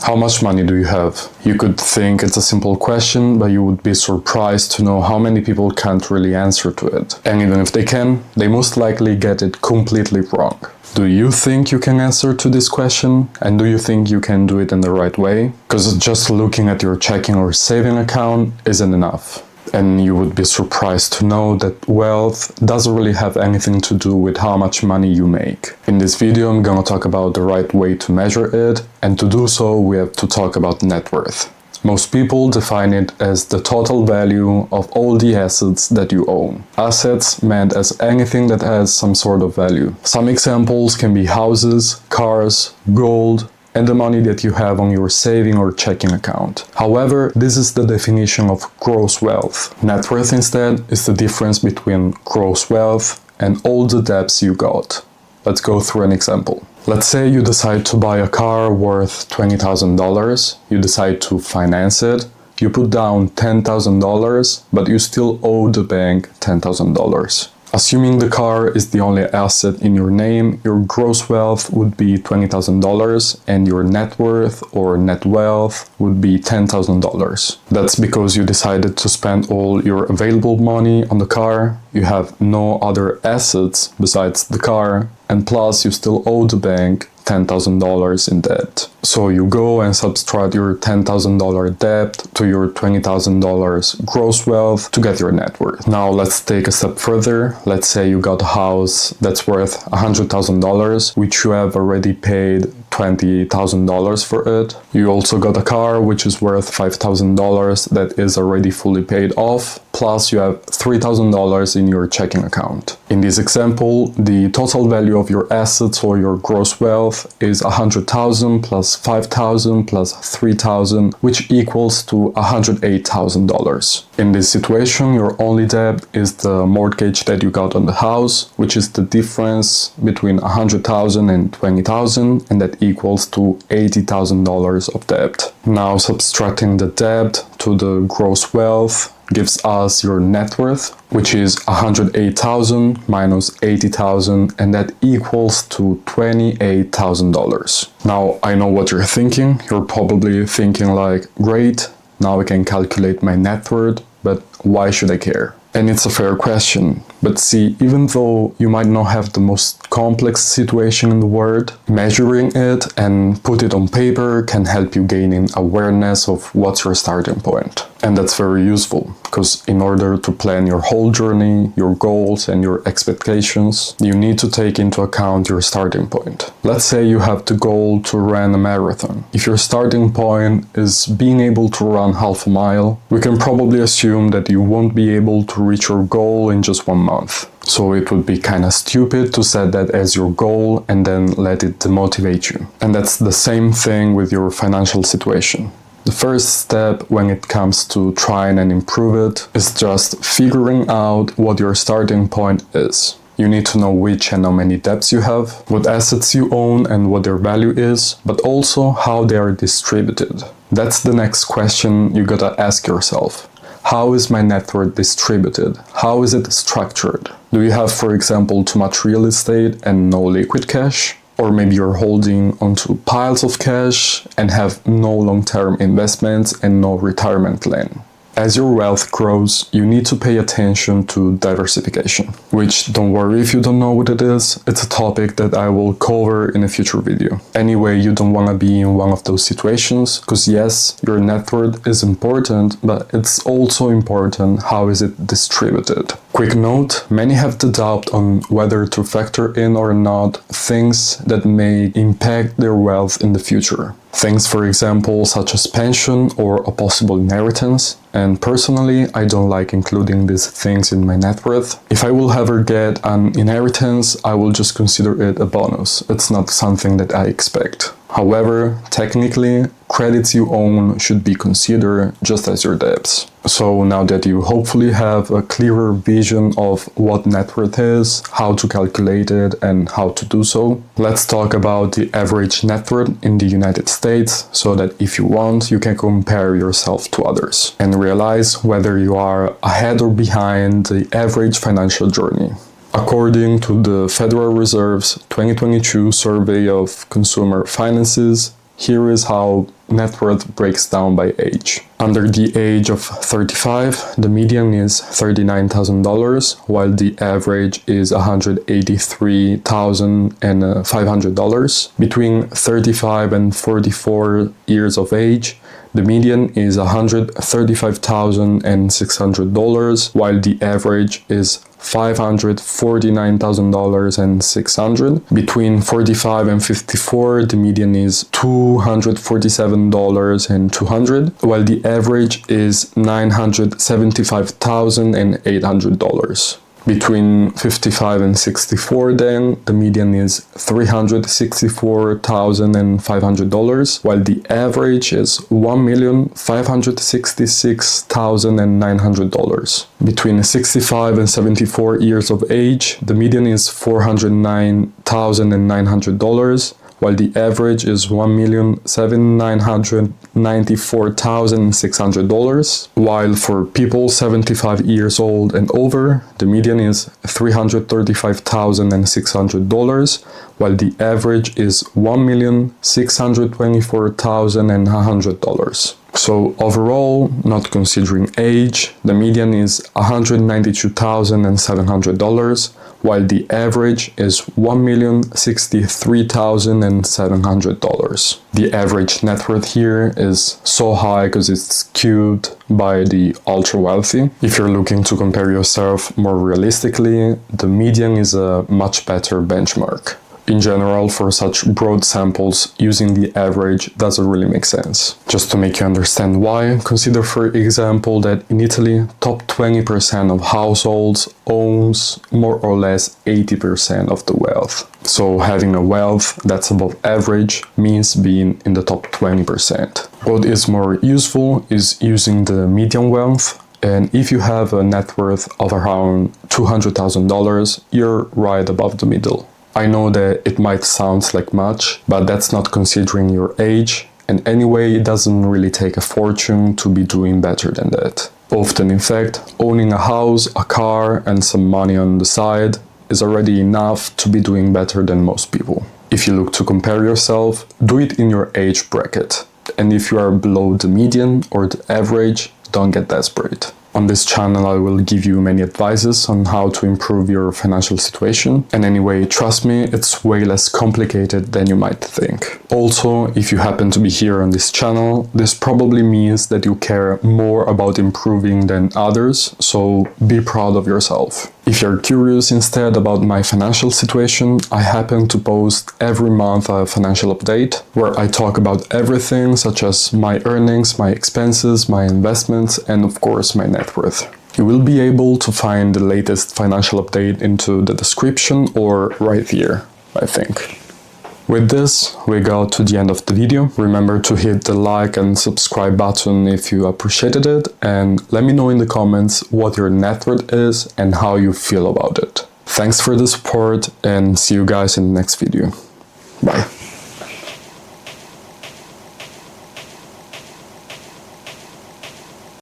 How much money do you have? You could think it's a simple question, but you would be surprised to know how many people can't really answer to it. And even if they can, they most likely get it completely wrong. Do you think you can answer to this question? And do you think you can do it in the right way? Because just looking at your checking or saving account isn't enough. And you would be surprised to know that wealth doesn't really have anything to do with how much money you make. In this video, I'm gonna talk about the right way to measure it, and to do so, we have to talk about net worth. Most people define it as the total value of all the assets that you own. Assets meant as anything that has some sort of value. Some examples can be houses, cars, gold, and the money that you have on your saving or checking account. However, this is the definition of gross wealth. Net worth instead is the difference between gross wealth and all the debts you got. Let's go through an example. Let's say you decide to buy a car worth $20,000, you decide to finance it, you put down $10,000, but you still owe the bank $10,000. Assuming the car is the only asset in your name, your gross wealth would be $20,000 and your net worth or net wealth would be $10,000. That's because you decided to spend all your available money on the car, you have no other assets besides the car, and plus you still owe the bank $10,000 in debt. So you go and subtract your $10,000 debt to your $20,000 gross wealth to get your net worth. Now let's take a step further. Let's say you got a house that's worth $100,000, which you have already paid $20,000 for it. You also got a car which is worth $5,000 that is already fully paid off, plus you have $3,000 in your checking account. In this example, the total value of your assets or your gross wealth is $100,000 plus $5,000 plus $3,000, which equals to $108,000. In this situation, your only debt is the mortgage that you got on the house, which is the difference between $100,000 and $20,000, and that equals to $80,000 of debt. Now subtracting the debt to the gross wealth gives us your net worth, which is 108,000 minus 80,000, and that equals to $28,000. Now I know what you're thinking. You're probably thinking like, great, now I can calculate my net worth, but why should I care? And it's a fair question. But see, even though you might not have the most complex situation in the world, measuring it and put it on paper can help you gaining awareness of what's your starting point. And that's very useful, because in order to plan your whole journey, your goals and your expectations, you need to take into account your starting point. Let's say you have the goal to run a marathon. If your starting point is being able to run half a mile, we can probably assume that you won't be able to reach your goal in just 1 month. So it would be kind of stupid to set that as your goal and then let it demotivate you. And that's the same thing with your financial situation. The first step when it comes to trying and improve it is just figuring out what your starting point is. You need to know which and how many debts you have, what assets you own and what their value is, but also how they are distributed. That's the next question you gotta ask yourself. How is my net worth distributed? How is it structured? Do you have, for example, too much real estate and no liquid cash? Or maybe you're holding onto piles of cash and have no long-term investments and no retirement plan. As your wealth grows, you need to pay attention to diversification, which, don't worry if you don't know what it is, it's a topic that I will cover in a future video. Anyway, you don't want to be in one of those situations, because yes, your net worth is important, but it's also important how is it distributed. Quick note, many have the doubt on whether to factor in or not things that may impact their wealth in the future. Things, for example, such as pension or a possible inheritance. And personally, I don't like including these things in my net worth. If I will ever get an inheritance, I will just consider it a bonus. It's not something that I expect. However, technically, credits you own should be considered just as your debts. So now that you hopefully have a clearer vision of what net worth is, how to calculate it and how to do so, let's talk about the average net worth in the United States so that if you want, you can compare yourself to others and realize whether you are ahead or behind the average financial journey. According to the Federal Reserve's 2022 survey of consumer finances, here is how net worth breaks down by age. Under the age of 35, the median is $39,000, while the average is $183,500. Between 35 and 44 years of age, the median is $135,600, while the average is $549,600. Between 45 and 54, the median is $247,200, while the average is $975,800. Between 55 and 64 then, the median is $364,500, while the average is $1,566,900. Between 65 and 74 years of age, the median is $409,900, while the average is $1,794,600, while for people 75 years old and over, the median is $335,600, while the average is $1,624,100. So overall, not considering age, the median is $192,700, while the average is $1,063,700. The average net worth here is so high because it's skewed by the ultra wealthy. If you're looking to compare yourself more realistically, the median is a much better benchmark. In general, for such broad samples, using the average doesn't really make sense. Just to make you understand why, consider for example that in Italy, top 20% of households owns more or less 80% of the wealth. So having a wealth that's above average means being in the top 20%. What is more useful is using the median wealth. And if you have a net worth of around $200,000, you're right above the middle. I know that it might sound like much, but that's not considering your age, and anyway, it doesn't really take a fortune to be doing better than that. Often, in fact, owning a house, a car, and some money on the side is already enough to be doing better than most people. If you look to compare yourself, do it in your age bracket. And if you are below the median or the average, don't get desperate. On this channel, I will give you many advices on how to improve your financial situation. And anyway, trust me, it's way less complicated than you might think. Also, if you happen to be here on this channel, this probably means that you care more about improving than others, so be proud of yourself. If you're curious instead about my financial situation, I happen to post every month a financial update where I talk about everything such as my earnings, my expenses, my investments, and of course my net worth. You will be able to find the latest financial update into the description or right here, I think. With this, we got to the end of the video. Remember to hit the like and subscribe button if you appreciated it, and let me know in the comments what your net worth is and how you feel about it. Thanks for the support, and see you guys in the next video. Bye.